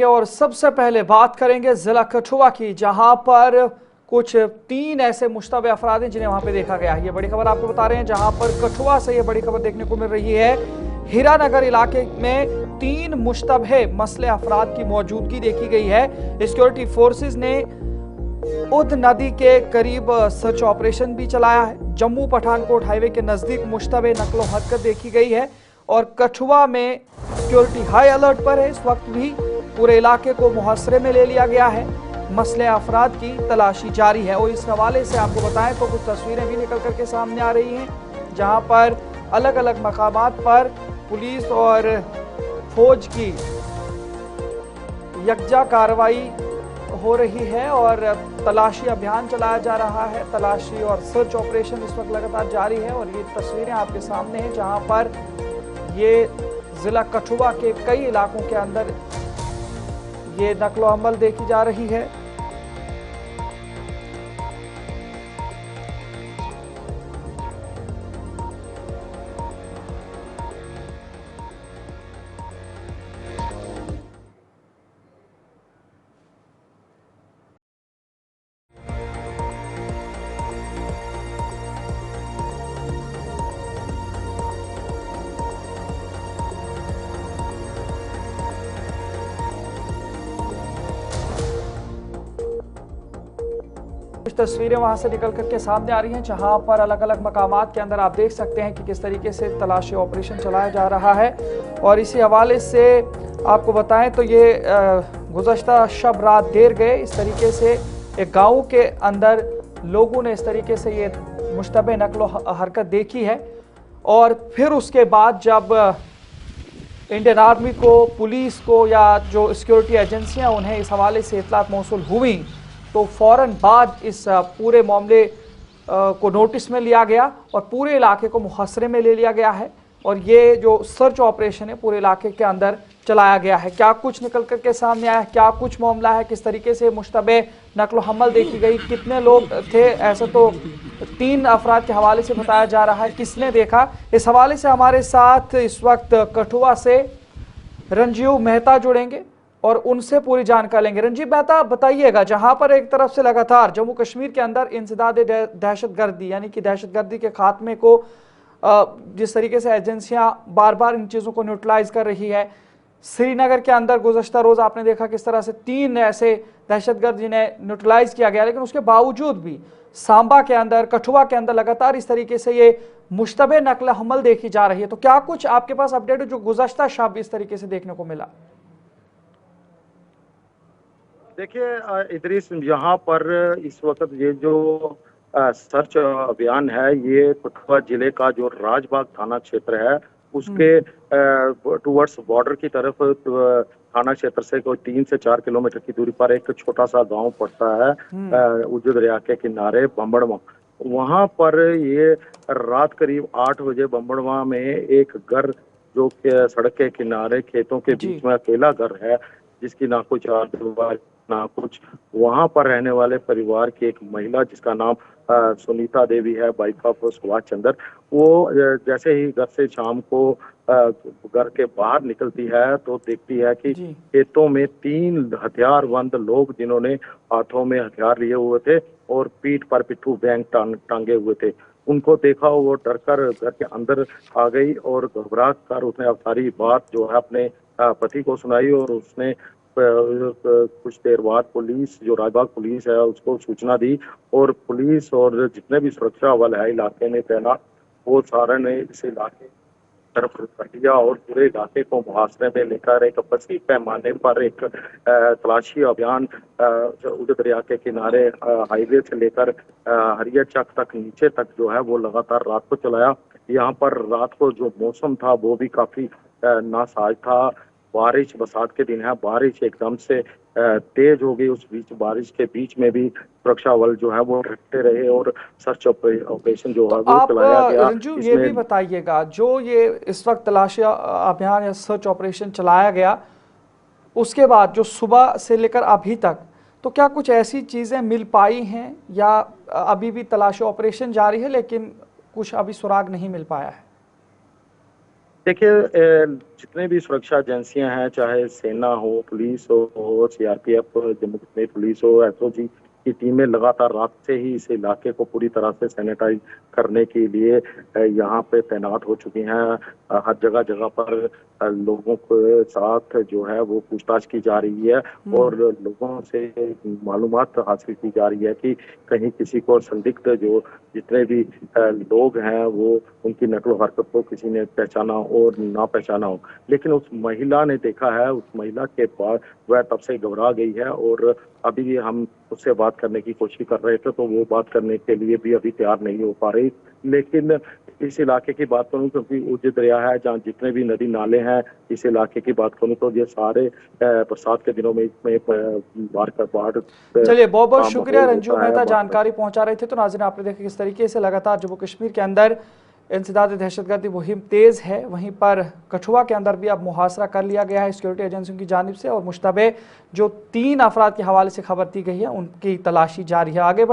और सबसे पहले बात करेंगे जिला कठुआ की, जहां पर कुछ 3 ऐसे मुश्तबे अफराद हैं जिन्हें वहां पे देखा गया है। ये बड़ी खबर आपको बता रहे हैं, जहां पर कठुआ से ये बड़ी खबर देखने को मिल रही है। हीरानगर इलाके में 3 मुश्तबे मसले अफराद की मौजूदगी देखी गई है। सिक्योरिटी फोर्सेज ने उद नदी के करीब सर्च ऑपरेशन भी चलाया है। जम्मू पठानकोट हाईवे के नजदीक मुश्तबे नकलो हरकत देखी गई है और कठुआ में सिक्योरिटी हाई अलर्ट पर है। इस वक्त भी पूरे इलाके को मुहसरे में ले लिया गया है। मसले अफराद की तलाशी जारी है और इस हवाले से आपको बताएं तो कुछ तस्वीरें भी निकल करके सामने आ रही हैं, जहां पर अलग अलग मकामात पर पुलिस और फौज की यकजा कार्रवाई हो रही है और तलाशी अभियान चलाया जा रहा है। तलाशी और सर्च ऑपरेशन इस वक्त लगातार जारी है और ये तस्वीरें आपके सामने हैं, जहां पर ये जिला कठुआ के कई इलाकों के अंदर ये नकलो अमल देखी जा रही है। कुछ तस्वीरें वहां से निकल करके सामने आ रही हैं, जहां पर अलग अलग मकामात के अंदर आप देख सकते हैं कि किस तरीके से तलाशी ऑपरेशन चलाया जा रहा है। और इसी हवाले से आपको बताएं तो ये गुज़श्ता शब रात देर गए इस तरीके से एक गांव के अंदर लोगों ने इस तरीके से ये मुश्तबे नकलो हरकत देखी है। और फिर उसके बाद जब इंडियन आर्मी को, पुलिस को या जो सिक्योरिटी एजेंसियां उन्हें इस हवाले से इतलात मौसूल हुई तो फौरन बाद इस पूरे मामले को नोटिस में लिया गया और पूरे इलाके को मुहसरे में ले लिया गया है। और ये जो सर्च ऑपरेशन है पूरे इलाके के अंदर चलाया गया है। क्या कुछ निकल करके सामने आया है, क्या कुछ मामला है, किस तरीके से मुश्तबे नकलो हमल देखी गई, कितने लोग थे, ऐसा तो 3 अफराद के हवाले से बताया जा रहा है। किसने देखा, इस हवाले से हमारे साथ इस वक्त कठुआ से रंजीव मेहता जुड़ेंगे और उनसे पूरी जानकारी लेंगे। रंजीव मेहता, बताइएगा, जहां पर एक तरफ से लगातार जम्मू कश्मीर के अंदर इंसदाद दहशतगर्दी यानी कि दहशतगर्दी के खात्मे को जिस तरीके से एजेंसियां बार बार इन चीज़ों को न्यूट्रलाइज कर रही है, श्रीनगर के अंदर गुज़श्ता रोज़ आपने देखा किस तरह से 3 ऐसे दहशतगर्द जिन्हें न्यूट्रलाइज किया गया, लेकिन उसके बावजूद भी सांबा के अंदर, कठुआ के अंदर लगातार इस तरीके से ये मुश्तबे नकल हमल देखी जा रही है। तो क्या कुछ आपके पास अपडेट है जो गुज़श्ता शब इस तरीके से देखने को मिला? देखिए इदरीस, यहाँ पर इस वक्त ये जो सर्च अभियान है, ये कठुआ जिले का जो राजबाग थाना क्षेत्र है उसके टूवर्ड्स बॉर्डर की तरफ थाना क्षेत्र से कोई 3 से 4 किलोमीटर की दूरी पर एक छोटा सा गांव पड़ता है, उज्जू दरिया के किनारे बम्बड़वा। वहां पर ये रात करीब 8 बजे बम्बड़वा में एक घर जो सड़क के किनारे खेतों के बीच में अकेला घर है, जिसकी ना कोई चार दीवार ना कुछ, वहां पर रहने वाले परिवार की एक महिला जिसका नाम सुनीता देवी है, वाइफ ऑफ सुभाष चंद्र, वो जैसे ही घर से शाम को घर के बाहर निकलती है तो देखती है कि खेतों में 3 हथियारबंद लोग, जिन्होंने हाथों में हथियार लिए हुए थे और पीठ पर पिट्ठू बैंग टांगे हुए थे, उनको देखा, वो डरकर घर के अंदर आ गई और घबरा कर उसने अब सारी बात जो है अपने पति को सुनाई और उसने कुछ देर बाद पुलिस, जो राजबाग पुलिस है, उसको सूचना दी और पुलिस और जितने भी सुरक्षा बल है इलाके में तैनात, वो सारे ने इस इलाके तरफ कर दिया और पूरे इलाके को मुहासरे में लेकर एक बड़ी पैमाने पर एक तलाशी अभियान उज्जू दरिया के किनारे हाईवे से लेकर हरियर चक तक नीचे तक जो है वो लगातार रात को चलाया। यहाँ पर रात को जो मौसम था वो भी काफी नासाज था। बारिश, बरसात के दिन है, बारिश एकदम से तेज हो गई। उस बीच बारिश के बीच में भी सुरक्षा बल जो है वो डटे रहे और सर्च ऑपरेशन जो है वो चलाया गया। रंजू, ये भी बताइएगा, जो ये इस वक्त तलाशी अभियान या सर्च ऑपरेशन चलाया गया, उसके बाद जो सुबह से लेकर अभी तक, तो क्या कुछ ऐसी चीज़ें मिल पाई हैं या अभी भी तलाशी ऑपरेशन जारी है लेकिन कुछ अभी सुराग नहीं मिल पाया है? देखिए जितने भी सुरक्षा एजेंसियां हैं, चाहे सेना हो, पुलिस हो, सीआरपीएफ, जम्मू कश्मीर पुलिस हो, एसओजी की टीमें लगातार रात से ही इस इलाके को पूरी तरह से सैनिटाइज करने के लिए यहाँ पे तैनात हो चुकी हैं। हर जगह जगह पर लोगों के साथ जो है वो पूछताछ की जा रही है और लोगों से मालूमात हासिल की जा रही है कि कहीं किसी को संदिग्ध जो जितने भी लोग हैं वो उनकी नकलो हरकत को किसी ने पहचाना और ना पहचाना हो। लेकिन उस महिला ने देखा है, उस महिला के बाद वह तब से घबरा गई है और अभी हम उससे बात करने की कोशिश कर रहे थे तो वो बात करने के लिए भी अभी तैयार नहीं हो पा रही। लेकिन इस इलाके की बात करूं क्योंकि उज्ज दरिया है, जहाँ जितने भी नदी नाले हैं, इस इलाके की बात करूं तो ये सारे बरसात के दिनों में इसमें बाढ़ चलिए, बहुत बहुत का शुक्रिया माहौल रंजू होता है। मेहता, जानकारी पहुंचा रहे थे। तो नाज़रीन, आपने देखा किस तरीके से लगातार जम्मू कश्मीर के अंदर इंसदाद दहशतगर्दी मुहिम तेज़ है, वहीं पर कठुआ के अंदर भी अब मुहासरा कर लिया गया है सिक्योरिटी एजेंसियों की जानिब से और मुश्तबे जो 3 अफराद के हवाले से खबर दी गई है उनकी तलाशी जारी है। आगे बढ़